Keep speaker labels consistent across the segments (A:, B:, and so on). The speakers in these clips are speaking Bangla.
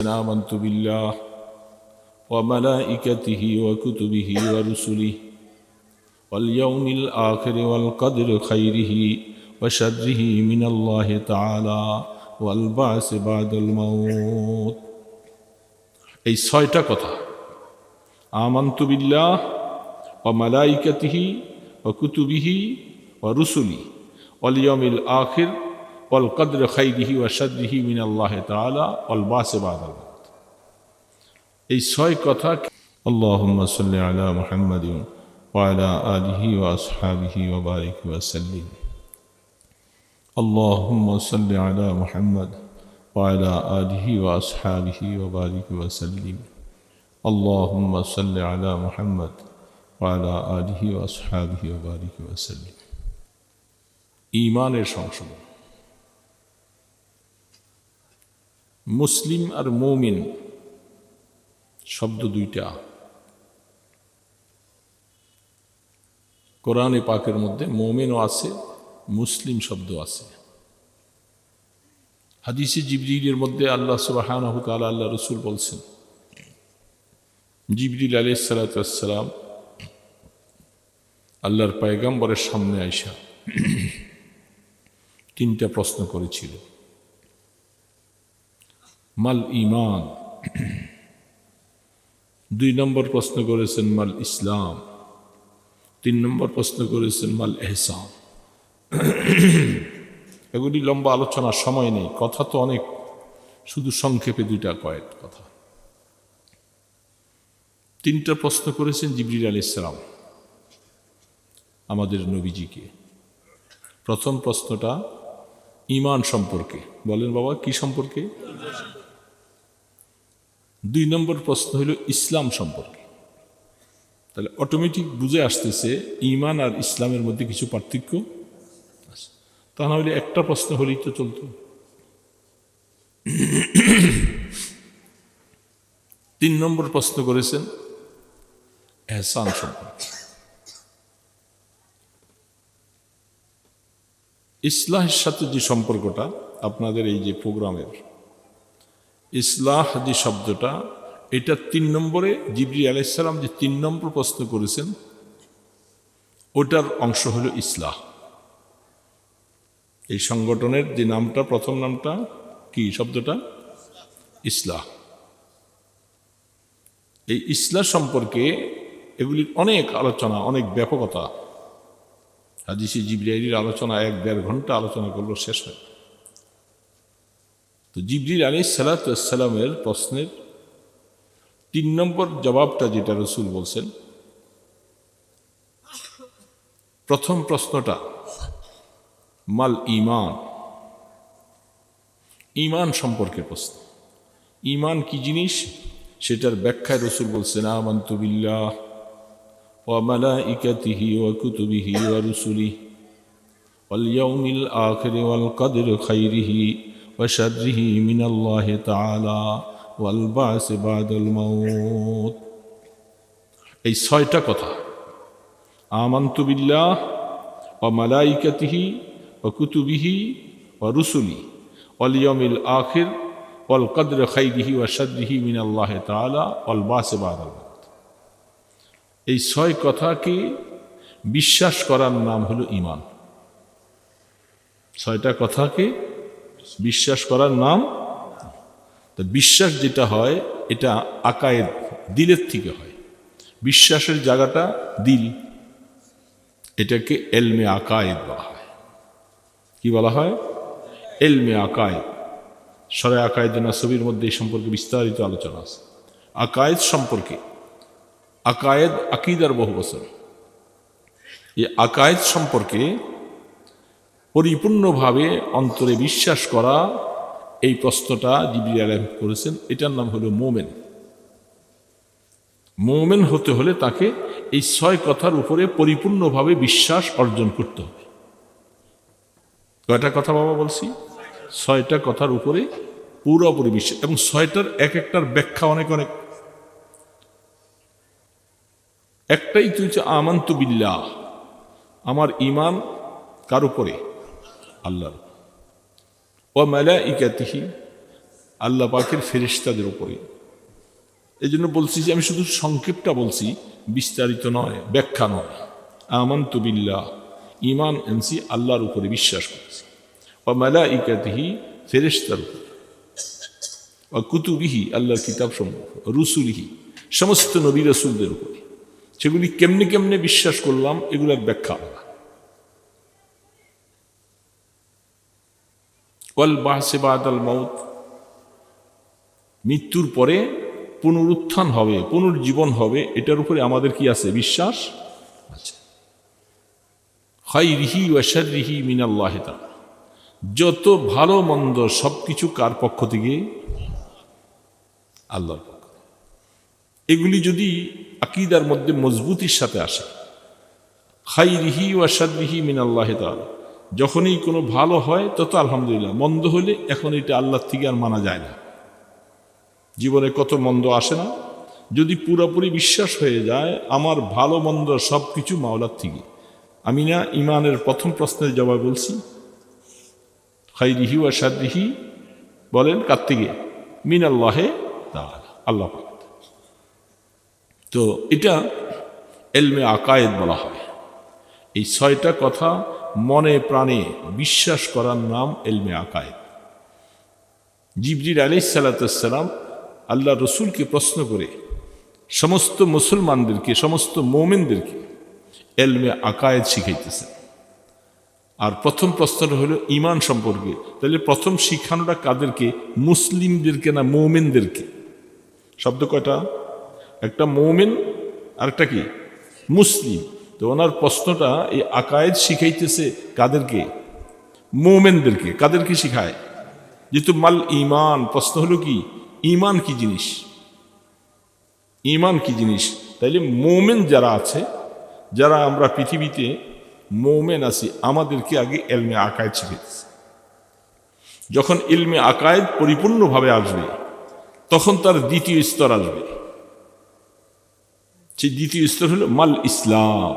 A: آمنت بالله وملائكته وكتبه ورسله واليوم الآخر والقدر خيره وشره من الله تعالى والبعث بعد الموت। এই ছয়টা কথা আমানতু বিল্লাহ ওয়া মালাইকাতিহি ওয়া কুতুবিহি ওয়া রুসুলি ওয়াল ইয়াউমিল আখির ওয়াল কদর খাইরিহি ওয়া শাররিহি মিনাল্লাহি তাআলা ওয়াল বা'স বা'দাল মাউত। এই ছয় কথা আল্লাহুম্মা সাল্লি আলা মুহাম্মাদিন ওয়া আলা আলিহি ওয়া আসহাবিহি ওয়া বারিক ওয়া সাল্লিম। আল্লাহুম্মা সাল্লি আলা মুহাম্মাদ ওয়া আলা আলিহি ওয়া আসহাবিহি ওয়া বারিক ওয়া সাল্লিম। আল্লাহুম্মা সাল্লি আলা মুহাম্মাদ ওয়া আলা আলিহি ওয়া আসহাবিহি ওয়া বারিক ওয়া সাল্লিম। ঈমানের সংশোধন। মুসলিম আর মুমিন শব্দ দুইটা কোরআনে পাকের মধ্যে, মুমিনও আছে, মুসলিম শব্দ আছে। হাদিসে জিবরিলের মধ্যে আল্লাহ সুবহানাহু ওয়া তাআলা, আল্লাহ রাসূল বলছেন, জিবরিল আলাইহিস সালাতু ওয়াস সালাম আল্লাহর পয়গম্বরের সামনে আইসা তিনটা প্রশ্ন করেছিল। মাল ঈমান, দুই নম্বর প্রশ্ন করেছেন মাল ইসলাম, তিন নম্বর প্রশ্ন করেছেন মাল ইহসান। এগুলি লম্বা আলোচনার সময় নেই, কথা তো অনেক, শুধু সংক্ষেপে দুইটা কয়েক কথা। তিনটা প্রশ্ন করেছেন জিবরিল আলাইহিস সালাম আমাদের নবীজিকে। প্রথম প্রশ্নটা ঈমান সম্পর্কে, বলেন বাবা কি সম্পর্কে? দুই নম্বর প্রশ্ন হলো ইসলাম সম্পর্কে। তাহলে অটোমেটিক বুঝে আসতেছে ঈমান আর ইসলামের মধ্যে কিছু পার্থক্য আছে। তা না হলে একটা প্রশ্ন হলেই তো চলতো। তিন নম্বর প্রশ্ন করেছেন ইহসান সম্পর্কে। ইসলাহের সাথে যে সম্পর্কটা আপনাদের এই যে প্রোগ্রামের, ইসলাহ যে শব্দটা, এটা তিন নম্বরে জিবরিল আলাইহিস সালাম যে তিন নম্বর প্রশ্ন করেছেন ওটার অংশ হলো ইসলাহ। এই সংগঠনের যে নামটা, প্রথম নামটা কি শব্দটা? ইসলাহ। এই ইসলাহ সম্পর্কে এগুলির অনেক আলোচনা, অনেক ব্যাপকতা। হাদিসে জিবরাইলের আলোচনা 1-1.5 ঘন্টা আলোচনা করলো, শেষ হয়। তো জিবরিল আলাইহিস সালাতু ওয়াস সালামের প্রশ্নের তিন নম্বর জবাবটা যেটা রাসূল বলছেন, প্রথম প্রশ্নটা মাল ঈমান, ঈমান সম্পর্কে প্রশ্ন। ঈমান কি জিনিস সেটার ব্যাখ্যায় রাসূল বলছেন, আমানতু বিল্লাহ ওয়া মালাইকাতিহি ওয়া কুতুবিহি ওয়া রুসুলিহি ওয়াল ইয়াউমিল আখির ওয়াল কদর খাইরিহি ওয়া শাররিহি মিনাল্লাহি তাআলা ওয়াল বা'স বা'দাল মাউত। এই ছয়টা কথা, আমানতু বিল্লাহ ওয়া মালাইকাতিহি ওয়া কুতুবিহি ওয়া রুসুলিহি ওয়াল ইয়াউমিল আখির ওয়াল কদর খাইরিহি ওয়া শাররিহি মিনাল্লাহি তাআলা ওয়াল বা'স বা'দাল মাউত। এই ছয় কথাকে বিশ্বাস করার নাম হলো ঈমান। ছয়টা কথাকে বিশ্বাস করার নাম। তো বিশ্বাস যেটা হয় এটা আকায়েদ, দিলের থেকে হয়। বিশ্বাসের জায়গাটা দিল, এটাকে এলমে আকায়েদ বলা হয়। কি বলা হয়? এলমে আকায়েদ। শরঈ আকায়েদ নাসবির মধ্যে এই সম্পর্কে বিস্তারিত আলোচনা আছে। আকায়েদ সম্পর্কে, আকায়েদ আকীদার বহু বছর। এই আকায়েদ সম্পর্কে পরিপূর্ণভাবে অন্তরে বিশ্বাস করা, এই প্রশ্নটা জিবরিল আলাইহিস করেছেন। এটার নাম হলো মুমিন। মুমিন হতে হলে তাকে এই ছয় কথার উপরে পরিপূর্ণভাবে বিশ্বাস অর্জন করতে হবে। কয়টা কথা বাবা বলছি? ছয়টা কথার উপরে পুরোপুরি বিশ্বাস, এবং ছয়টার এক একটার ব্যাখ্যা অনেক অনেক। একটাই তো হচ্ছে আমানতু বিল্লাহ, আমার ঈমান কার উপরে? আল্লাহর। ওয়া মালাইকাতিহি, আল্লাহ পাকের ফেরেশতাদের উপরে। এই জন্য বলছি যে আমি শুধু সংক্ষেপটা বলছি, বিস্তারিত নয়, ব্যাখ্যা নয়। আমানতু বিল্লাহ, ঈমান আনছি, আল্লাহর উপরে বিশ্বাস করছি। ওয়া মালাইকাতিহি, ফেরেশতার উপরে। ওয়া কুতুবিহি, আল্লাহর কিতাব সমূহ। রুসুলিহি, সমস্ত নবী রাসূলদের উপরে। সেগুলি কেমনে কেমনে বিশ্বাস করলাম, এগুলোর ব্যাখ্যা। ওয়াল বাসে বাদাল মাউত, মৃত্যুর পরে পুনরুত্থান হবে, পুনর্জীবন হবে, এটার উপরে আমাদের কি আছে? বিশ্বাস আছে। খাইরিহি ওয়া শাররিহি মিনাল্লাহি তাআলা, যত ভালো মন্দ সবকিছু কার পক্ষ থেকে? আল্লাহর পক্ষ। এগুলি যদি আকীদার মধ্যে মজবুতির সাথে আসে, খাইরিহি ওয়া শাররিহি মিনাল্লাহি তাআলা, যখনই কোনো ভালো হয় তত আলহামদুলিল্লাহ, মন্দ হলে এখন এটা আল্লাহর থেকে আর মানা যায় না। জীবনে কত মন্দ আসে না, যদি পুরোপুরি বিশ্বাস হয়ে যায় আমার ভালো মন্দ সব কিছু মাওলার থেকে। আমি না ইমানের প্রথম প্রশ্নের জবাব বলছি, খাইরিহি ওয়া শাররিহি বলেন কার থেকে? মিনাল্লাহি তাআলা, আল্লাহ পাক। তো এটা ইলমে আকায়েদ বলা হয়। এই 6টা কথা মনে প্রাণে বিশ্বাস করার নাম ইলমে আকায়েদ। জিবরিল আলাইহিস সালাতুস সালাম আল্লাহ রসুলকে প্রশ্ন করে সমস্ত মুসলমানদেরকে, সমস্ত মুমিনদেরকে ইলমে আকায়েদ শিখাইতেছেন। আর প্রথম প্রশ্নটা হলো ঈমান সম্পর্কে। তাহলে প্রথম শিখানোটা কাদেরকে? মুসলিমদেরকে না মুমিনদেরকে? শব্দ কয়টা? একটা মুমিন আর একটা কি? মুসলিম। তো ওনার প্রশ্নটা এই আকায়েদ শিখাইতেছে কাদেরকে? মুমিনদেরকে। কাদেরকে শিখায়? যেহেতু মাল ঈমান, প্রশ্ন হলো কি ঈমান কি জিনিস? ঈমান কি জিনিস? তাইলে মুমিন যারা আছে, যারা আমরা পৃথিবীতে মুমিন আছি, আমাদেরকে আগে ইলমে আকায়েদ শিখাইতেছে। যখন ইলমে আকায়েদ পরিপূর্ণভাবে আসবে তখন তার দ্বিতীয় স্তর আসবে। সেই দ্বিতীয় স্তর হলো মাল ইসলাম।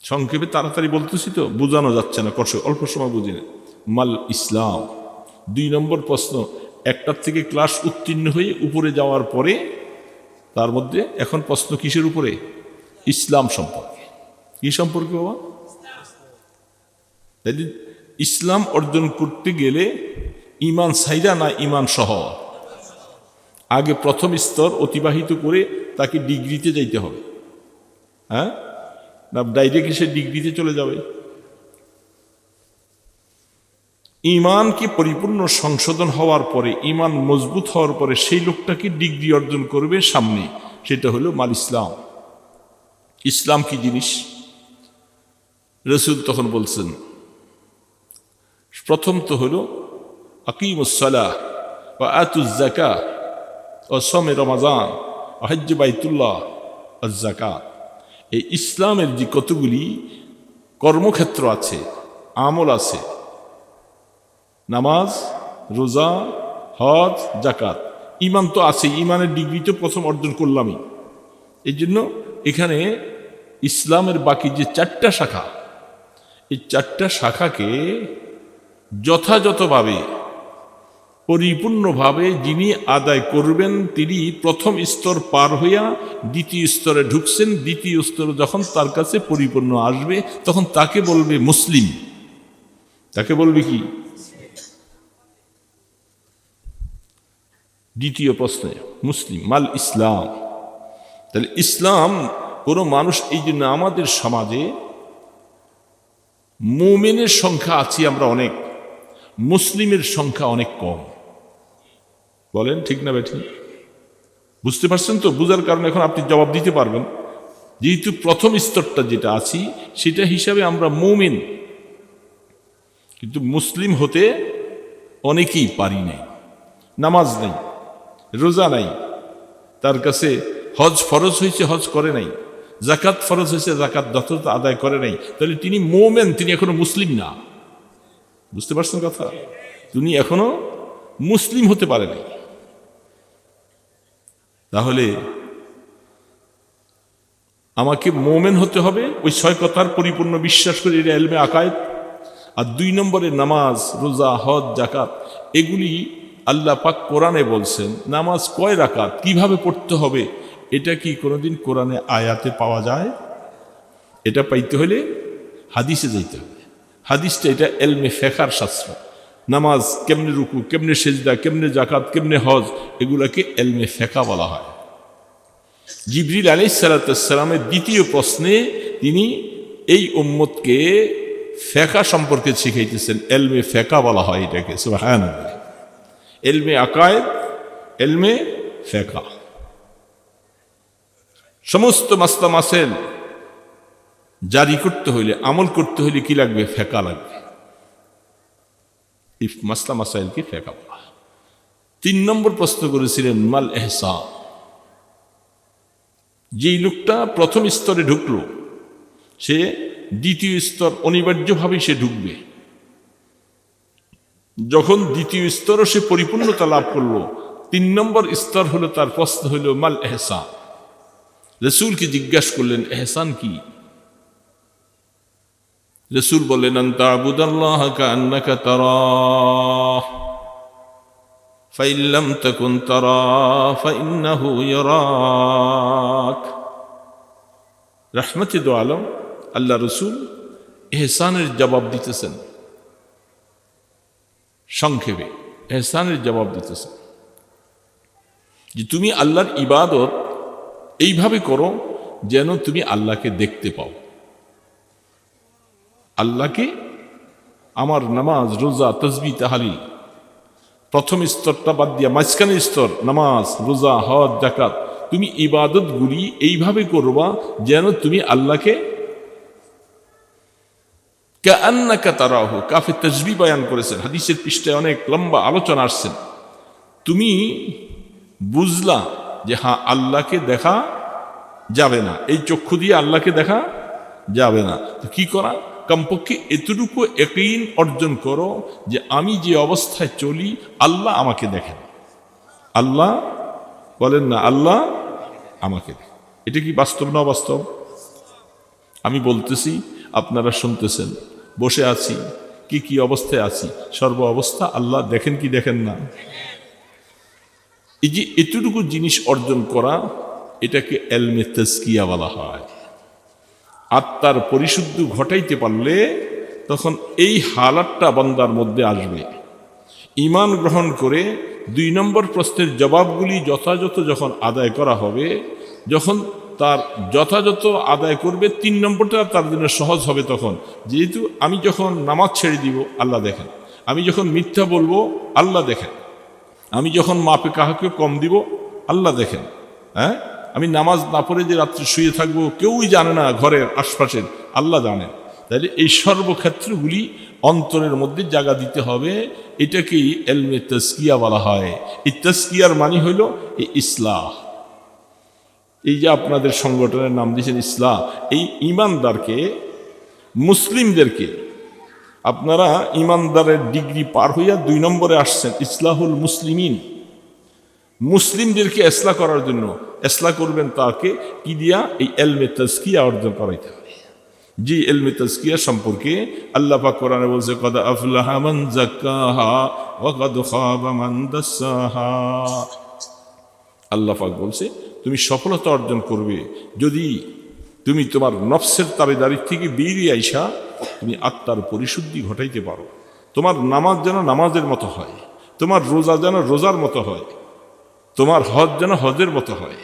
A: সংক্ষেপে তাড়াতাড়ি বলতেছি তো, বোঝানো যাচ্ছে না, অল্প সময় বুঝে নেন। মাল ইসলাম 2 নম্বর প্রশ্ন। একটার থেকে ক্লাস উত্তীর্ণ হয়ে উপরে যাওয়ার পরে তার মধ্যে এখন প্রশ্ন কিসের উপরে? ইসলাম সম্পর্কে। কি সম্পর্কে বাবা? তাই ইসলাম অর্জন করতে গেলে ঈমান সাইরা না ঈমান সহ? আগে প্রথম স্তর অতিবাহিত করে তাকে ডিগ্রিতে যাইতে হবে। হ্যাঁ, না ডাইরেক্ট সে ডিগ্রিতে চলে যাবে? ঈমানকে পরিপূর্ণ সংশোধন হওয়ার পরে, ঈমান মজবুত হওয়ার পরে সেই লোকটাকে ডিগ্রি অর্জন করবে সামনে, সেটা হলো মাল ইসলাম। ইসলাম কি জিনিস? রাসূল তখন বলছেন প্রথম তো হলো আকিমুস সালাহ ওয়া আতুজ যাকাত ওয়া সাওম রমাজান ওয়া হজ্জ বাইতুল্লাহ ওয়াজ যাকাত। এই ইসলামের যে কতগুলি কর্মক্ষেত্র আছে, আমল আছে, নামাজ, রোজা, হজ, যাকাত, ঈমান তো আছে। ঈমানের ডিগ্রি তো প্রথম অর্জন করলামই। এই জন্য এখানে ইসলামের বাকি যে 4টা শাখা, এই 4টা শাখাকে যথাযথভাবে পরিপূর্ণভাবে যিনি আদায় করবেন তিনি প্রথম স্তর পার হইয়া দ্বিতীয় স্তরে ঢুকছেন। দ্বিতীয় স্তর যখন তার কাছে পরিপূর্ণ আসবে তখন তাকে বলবে মুসলিম। তাকে বলবে কি? দ্বিতীয় প্রশ্নে মুসলিম, মাল ইসলাম। তাহলে ইসলাম কোনো মানুষ, এই জন্য আমাদের সমাজে মুমিনের সংখ্যা আছি আমরা অনেক, মুসলিমের সংখ্যা অনেক কম। বলেন ঠিক না বেঠিক? বুঝতে পারছেন তো? বুঝার কারণে এখন আপনি জবাব দিতে পারবেন। যেহেতু প্রথম স্তরটা যেটা আছি সেটা হিসাবে আমরা মুমিন, কিন্তু মুসলিম হতে অনেকেই পারি নাই। নামাজ নেই, রোজা নাই, তার কাছে হজ ফরজ হয়েছে হজ করে নাই, যাকাত ফরজ হয়েছে যাকাত যথাযথ আদায় করে নাই। তাহলে তিনি মুমিন, তিনি এখনো মুসলিম না। বুঝতে পারছেন কথা? তিনি এখনো মুসলিম হতে পারে নাই। তাহলে আমাকে মুমিন হতে হবে, ওই 6 কথার পরিপূর্ণ বিশ্বাস করে, এটা ইলমে আকায়েদ। আর 2 নম্বরে নামাজ, রোজা, হজ, যাকাত, এগুলি আল্লাহ পাক কোরআনে বলছেন। নামাজ কয় রাকাত, কিভাবে পড়তে হবে, এটা কি কোনোদিন কোরআনে আয়াতে পাওয়া যায়? এটা পাইতে হলে হাদিসে যাইতে হবে। হাদিসটা এটা এলমে ফেকার শাস্ত্র। নামাজ কেমনে রুকু, কেমনে সেজদা, কেমনে জাকাত, কেমনে হজ, এগুলাকে এলমে ফেকা বলা হয়। জিবরিল আলাইহিস সালামের দ্বিতীয় প্রশ্নে তিনি এই উম্মতকে ফেকা সম্পর্কে শিখাইতেছেন। এলমে ফেকা বলা হয় এটাকে, সুবহানাল্লাহ। এলমে আকায়েদ, এলমে ফেকা। সমস্ত মাসলা মাসাইল জারি করতে হইলে, আমল করতে হইলে কি লাগবে? ফেকা লাগবে। এই মাসলা মাসাইলকে ফেকা বলা। 3 নম্বর প্রশ্ন করেছিলেন মাল ইহসান। যেই লোকটা প্রথম স্তরে ঢুকলো, সে দ্বিতীয় স্তর অনিবার্যভাবেই সে ঢুকবে। যখন দ্বিতীয় স্তরও সে পরিপূর্ণতা লাভ করলো, 3 নম্বর স্তর হলো তার প্রশ্ন হলো মাল ইহসান। রাসূলকে জিজ্ঞাসা করলেন ইহসান কি? রাসূল বললেন আন তা'বুদাল্লাহা কাআন্নাকা তারাহ ফাইন লাম তাকুন তারাহ ফাইন্নাহু ইয়ারাক। রাহমাতে দু আলম আল্লাহ রাসূল ইহসানের জবাব দিতেছেন। সংক্ষেপে ইহসানের জবাব দিতেছেন যে তুমি আল্লাহর ইবাদত এইভাবে করো যেন তুমি আল্লাহকে দেখতে পাও। আল্লাহকে, আমার নামাজ, রোজা, তাসবিহ, তাহলিল, প্রথম স্তরটা বাদ দিয়া মাঝখানের স্তর নামাজ, রোজা, হজ, যাকাত, তুমি ইবাদতগুলি এইভাবে করবা যেন তুমি আল্লাহকে কাআন্নাকা তারাহু, কাফে তাশবিহ বয়ান করেছেন। হাদিসের পৃষ্ঠায় অনেক লম্বা আলোচনা আসছেন। তুমি বুঝলা যে হ্যাঁ আল্লাহকে দেখা যাবে না, এই চক্ষু দিয়ে আল্লাহকে দেখা যাবে না, তো কি করা? কমপক্ষে এতটুকু ইয়াকিন অর্জন করো যে আমি যে অবস্থায় চলি আল্লাহ আমাকে দেখেন। আল্লাহ বলেন না আল্লাহ আমাকে দেখেন। এটা কি বাস্তব না অবাস্তব? আমি বলতেছি, আপনারা শুনতেছেন, বসে আছি, কি কি অবস্থায় আছি, সর্ব অবস্থা আল্লাহ দেখেন কি দেখেন না? এই যে এতটুকু জিনিস অর্জন করা, এটাকে এলমে তাজকিয়া বলা হয়। আত্মার পরিশুদ্ধ ঘটাইতে পারলে তখন এই হালাতটা বান্দার মধ্যে আসবে। ঈমান গ্রহণ করে 2 নম্বর প্রশ্নের জবাবগুলি যথাযথ যখন আদায় করা হবে, যখন তার যথাযথ আদায় করবে, 3 নম্বরটা তার জন্য সহজ হবে। তখন যেহেতু আমি যখন নামাজ ছেড়ে দিব আল্লাহ দেখেন, আমি যখন মিথ্যা বলবো আল্লাহ দেখেন, আমি যখন মাপে কাহাকে কম দিব আল্লাহ দেখেন, হ্যাঁ, আমি নামাজ না পড়ে যে রাত্রে শুয়ে থাকবো কেউই জানে না, ঘরের আশপাশের আল্লাহ জানেন। তাহলে এই সর্বক্ষেত্রগুলি অন্তরের মধ্যে জায়গা দিতে হবে। এটাকেই এলমে তাজকিয়া বলা হয়। এই তাজকিয়ার মানে হইল এই ইসলাহ। এই যে আপনাদের সংগঠনের নাম দিয়েছেন ইসলাহ, এই ইমানদারকে, মুসলিমদেরকে, আপনারা ইমানদারের ডিগ্রি পার হইয়া 2 নম্বরে আসছেন, ইসলাহুল মুসলিমিন। মুসলিমদেরকে ইসলাহ করার জন্য ইসলাহ করবেন তাকে কি দিয়া? এই এলমে তাজকিয়া অর্জন করাইতে হবে। যে এলমে তাজকিয়া সম্পর্কে আল্লাহ পাক কোরআনে বলছে কদ আফলাহা মান যাক্কাহা ওয়া কদ খাবা মান দাসসাহা। আল্লাহ পাক বলছে তুমি সফলতা অর্জন করবে যদি তুমি তোমার নফসের তাবেদারি থেকে বেরিয়ে আইসা তুমি আত্মার পরিশুদ্ধি ঘটাইতে পারো। তোমার নামাজ যেন নামাজের মতো হয়, তোমার রোজা যেন রোজার মতো হয়, তোমার হজ যেন হজের মতো হয়,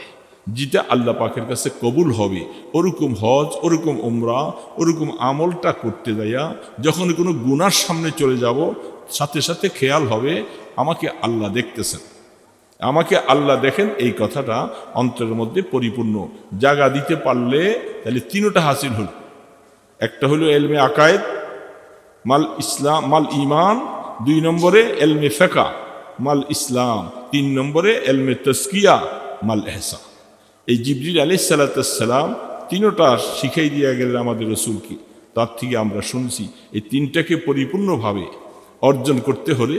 A: যেটা আল্লাহ পাকের কাছে কবুল হবে। ওরকম হজ, ওরকম উমরা, ওরকম আমলটা করতে যাইয়া যখন কোনো গুনার সামনে চলে যাব, সাথে সাথে খেয়াল হবে আমাকে আল্লাহ দেখতেছেন, আমাকে আল্লাহ দেখেন। এই কথাটা অন্তরের মধ্যে পরিপূর্ণ জায়গা দিতে পারলে তাহলে 3টা হাসিল হল। একটা হলো এলমে আকায়েদ মাল ইসলাম মাল ইমান, 2 নম্বরে এলমে ফিকহ মাল ইসলাম, 3 নম্বরে এলমে তাজকিয়া মাল ইহসান। এই জিবরিল আলাইহিস সালাম 3টা শিখাই দিয়ে গেলেন আমাদের রাসূলকে। তার থেকে আমরা শুনছি এই 3টাকে পরিপূর্ণভাবে অর্জন করতে হলে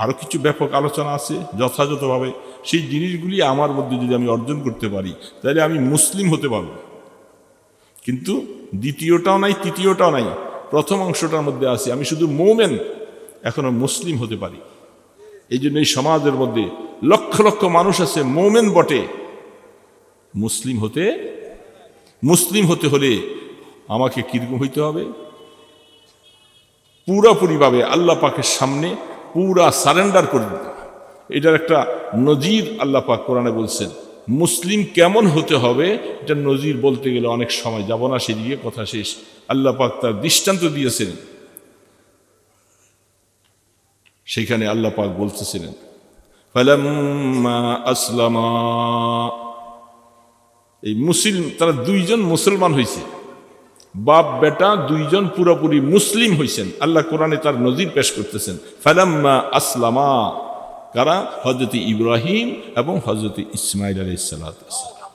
A: আরও কিছু ব্যাপক আলোচনা আছে যথাযথভাবে। সেই জিনিসগুলি আমার মধ্যে যদি আমি অর্জন করতে পারি তাহলে আমি মুসলিম হতে পারব। কিন্তু দ্বিতীয়টাও নাই, তৃতীয়টাও নাই, প্রথম অংশটার মধ্যে আছি, আমি শুধু মোমেন, এখনো মুসলিম হতে পারি। এই জন্য এই সমাজের মধ্যে লক্ষ লক্ষ মানুষ আছে মোমেন বটে, মুসলিম হতে হলে আমাকে কিরকম হইতে হবে? পুরাপুরিভাবে আল্লাহ পাকের সামনে পুরা সারেন্ডার করে দিতে। এটার একটা নজির আল্লাহ পাক কোরআনে বলছেন। মুসলিম কেমন হতে হবে এটা নজির বলতে গেলে অনেক সময় যাব না, সেদিকে কথা শেষ। আল্লাহ পাক তার দৃষ্টান্ত দিয়েছেন, সেখানে আল্লাহ পাক বলতেছিলেন ফালাম্মা আসলামা, এই মুসলিম তারা দুইজন মুসলমান হয়েছে, বাপ বেটা দুইজন পুরোপুরি মুসলিম হয়েছেন। আল্লাহ কোরআনে তার নজির পেশ করতেছেন। ফালাম্মা আসলামা, কারা? হযরত ইব্রাহিম এবং হযরত ইসমাইল আলাইহিস সালাতু ওয়াস সালাম।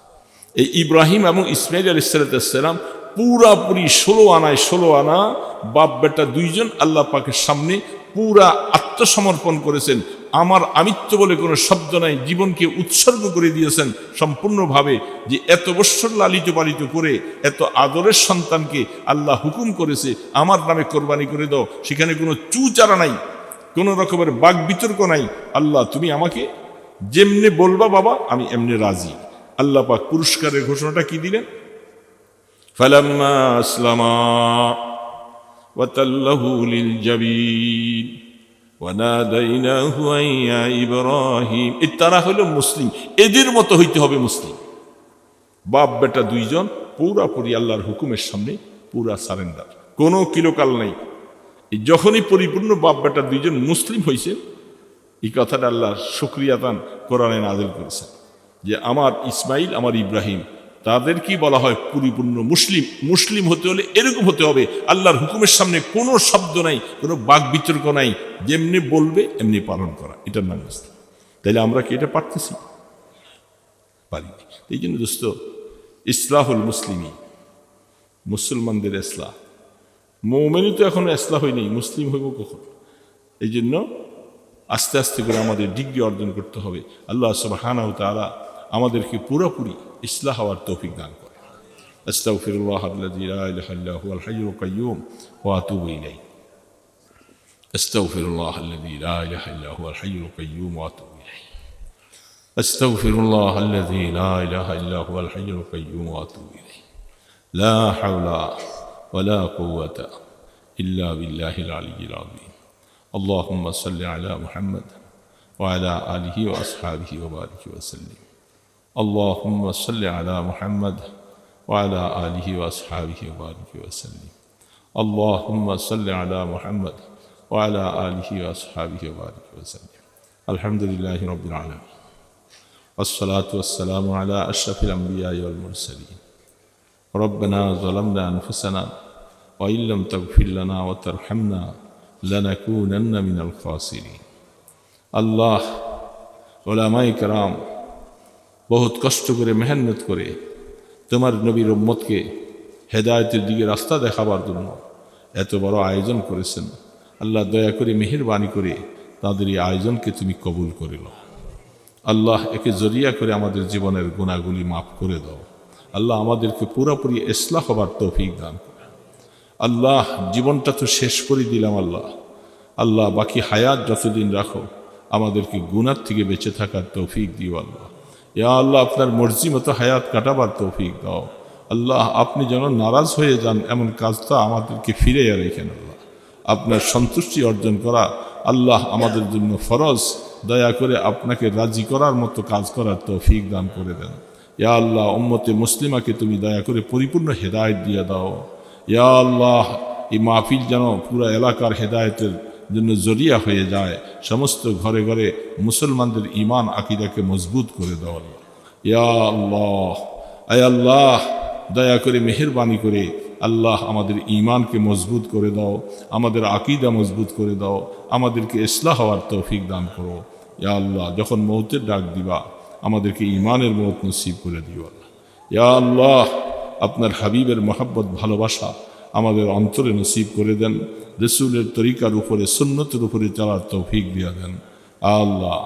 A: এই ইব্রাহিম এবং ইসমাইল আলাইহিস সালাতু ওয়াস সালাম পুরাপুরি 16 আনা বাপ বেটা দুইজন আল্লাহ পাকের সামনে পুরা আত্মসমর্পণ করেছেন। আমার আমিত্ব বলে কোনো শব্দ নাই, জীবনকে উৎসর্গ করে দিয়েছেন সম্পূর্ণভাবে। যে এত বৎসর লালিত পালিত করে এত আদরের সন্তানকে আল্লাহ হুকুম করেছে আমার নামে কোরবানি করে দাও, সেখানে কোনো চুচারা নাই, কোনো রকমের বাক বিতর্ক নাই। আল্লাহ তুমি আমাকে যেমনে বলবা বাবা আমি এমনি রাজি। আল্লাহ পাক পুরস্কারের ঘোষণাটা কি দিলেন? ফালাম্মা আসলামা ওয়া তাল্লাহু লিল জাবিন ওয়া নাদাইনাহু ইয়া ইব্রাহিম। তারা হলো মুসলিম, এদের মতো হইতে হবে মুসলিম। বাপ বেটা দুইজন পুরাপুরি আল্লাহর হুকুমের সামনে পুরা সারেন্ডার, কোনো কিলোকাল নাই। যখনই পরিপূর্ণ বাপ বেটা দুইজন মুসলিম হয়েছে, এই কথাটা আল্লাহ শুকরিয়াতান কোরআনে নাযিল করেছেন যে আমার ইসমাইল আমার ইব্রাহিম তাদের কি বলা হয় পরিপূর্ণ মুসলিম। মুসলিম হতে হলে এরকম হতে হবে, আল্লাহর হুকুমের সামনে কোনো শব্দ নাই, কোনো বাক বিতর্ক নাই, যেমনি বলবে এমনি পালন করা, এটার নাম মুসলিম। তাইলে আমরা কি এটা পারতেছি? পারি। এই জন্য দোস্ত, ইসলাহুল মুসলিমি, মুসলমানদের ইসলাহ। মুমিনই তো এখনো ইসলাহ হয়নি, মুসলিম হইব কখন? এই জন্য আস্তে আস্তে করে আমাদের ডিগ্রি অর্জন করতে হবে। আল্লাহ সুবহানাহু ওয়া তাআলা আমাদেরকে পুরোপুরি ইসলাহ হওয়ার তৌফিক দান করে। আস্তাগফিরুল্লাহাল্লাযী লা ইলাহা ইল্লা হুয়াল হাইয়ুল কাইয়্যুম ওয়া আতুবু ইলাইহি। আস্তাগফিরুল্লাহাল্লাযী লা ইলাহা ইল্লা হুয়াল হাইয়ুল কাইয়্যুম ওয়া আতুবু ইলাইহি। আস্তাগফিরুল্লাহাল্লাযী লা ইলাহা ইল্লা হুয়াল হাইয়ুল কাইয়্যুম ওয়া আতুবু ইলাইহি। লা হাওলা ওয়া লা কুওয়াতা ইল্লা বিল্লাহিল আলিয়্যিল আযীম। اللهم صل على محمد وعلى آله وأصحابه وبارك وسلم. اللهم صل على محمد وعلى آله وأصحابه وبارك وسلم. اللهم صل على محمد وعلى آله وأصحابه وبارك وسلم. الحمد لله رب العالمين والصلاة والسلام على أشرف الأنبياء والمرسلين. ربنا ظلمنا أنفسنا وإن لم تغفر لنا وترحمنا لنكونن من الخاسرين. আল্লাহ, উলামায়ে কেরাম বহুত কষ্ট করে মেহনত করে তোমার নবীর উম্মতকে হেদায়েতের দিকে রাস্তা দেখাবার জন্য এত বড় আয়োজন করেছেন। আল্লাহ দয়া করে মেহেরবানি করে তাদের এই আয়োজনকে তুমি কবুল করে নাও। আল্লাহ, একে জরিয়া করে আমাদের জীবনের গুনাহগুলি মাফ করে দাও। আল্লাহ, আমাদেরকে পুরোপুরি ইসলাহ হবার তৌফিক দান করো। আল্লাহ, জীবনটা তো শেষ করে দিলাম। আল্লাহ বাকি হায়াত যতদিন রাখো আমাদেরকে গুনাহ থেকে বেঁচে থাকার তৌফিক দিও। আল্লাহ, ইয়া আল্লাহ, আপনার মর্জি মতো হায়াত কাটাবার তৌফিক দাও। আল্লাহ, আপনি যেন নারাজ হয়ে যান এমন কাজটা আমাদেরকে ফিরিয়ে রেখেন। আল্লাহ, আপনার সন্তুষ্টি অর্জন করা আল্লাহ আমাদের জন্য ফরজ। দয়া করে আপনাকে রাজি করার মতো কাজ করার তৌফিক দান করে দেন। ইয়া আল্লাহ, উম্মতে মুসলিমাকে তুমি দয়া করে পরিপূর্ণ হেদায়েত দিয়ে দাও। ইয়া আল্লাহ, এই মাহফিল যেন পুরো এলাকার হেদায়েতের জন্য জরিয়া হয়ে যায়। সমস্ত ঘরে ঘরে মুসলমানদের ঈমান আকীদাকে মজবুত করে দাও। ইয়া আল্লাহ, আয় আল্লাহ, দয়া করে মেহেরবানি করে আল্লাহ আমাদের ঈমানকে মজবুত করে দাও, আমাদের আকীদা মজবুত করে দাও, আমাদেরকে ইসলাহ হওয়ার তৌফিক দান করো। ইয়া আল্লাহ, যখন মৌতের ডাক দিবা আমাদেরকে ঈমানের মওত নসিব করে দিও। ইয়া আল্লাহ, আপনার হাবিবের মহব্বত ভালোবাসা আমাদের অন্তরে নসিব করে দেন। রসুলের তরিকার উপরে সুন্নতের উপরে চলার তৌফিক দিয়া দেন। আল্লাহ,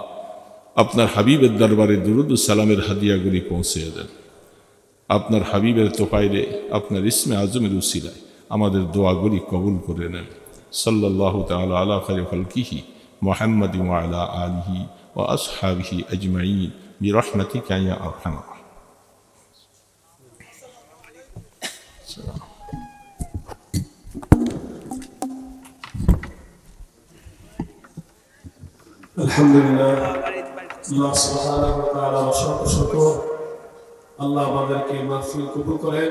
A: আপনার হাবিবের দরবারে দুরুদ ও সালামের হাদিয়াগুলি পৌঁছে দেন। আপনার হাবিবের তোফাইলে আপনার ইসমে আজমের উসিলায় আমাদের দোয়াগুলি কবুল করে নেন। সাল্লাল্লাহু তাআলা আলা খায়রি খালকিহি মুহাম্মাদিন ওয়া আলা আলিহি ওয়া আসহাবিহি আজমাইন বিরহমাতিকা ইয়া আরহামার
B: আলহামদুলিল্লাহ, আল্লাহ সুবহানাহু ওয়া তাআলা অসংখ্য শুকর। আল্লাহ আমাদেরকে মাহফিল কবুল করে।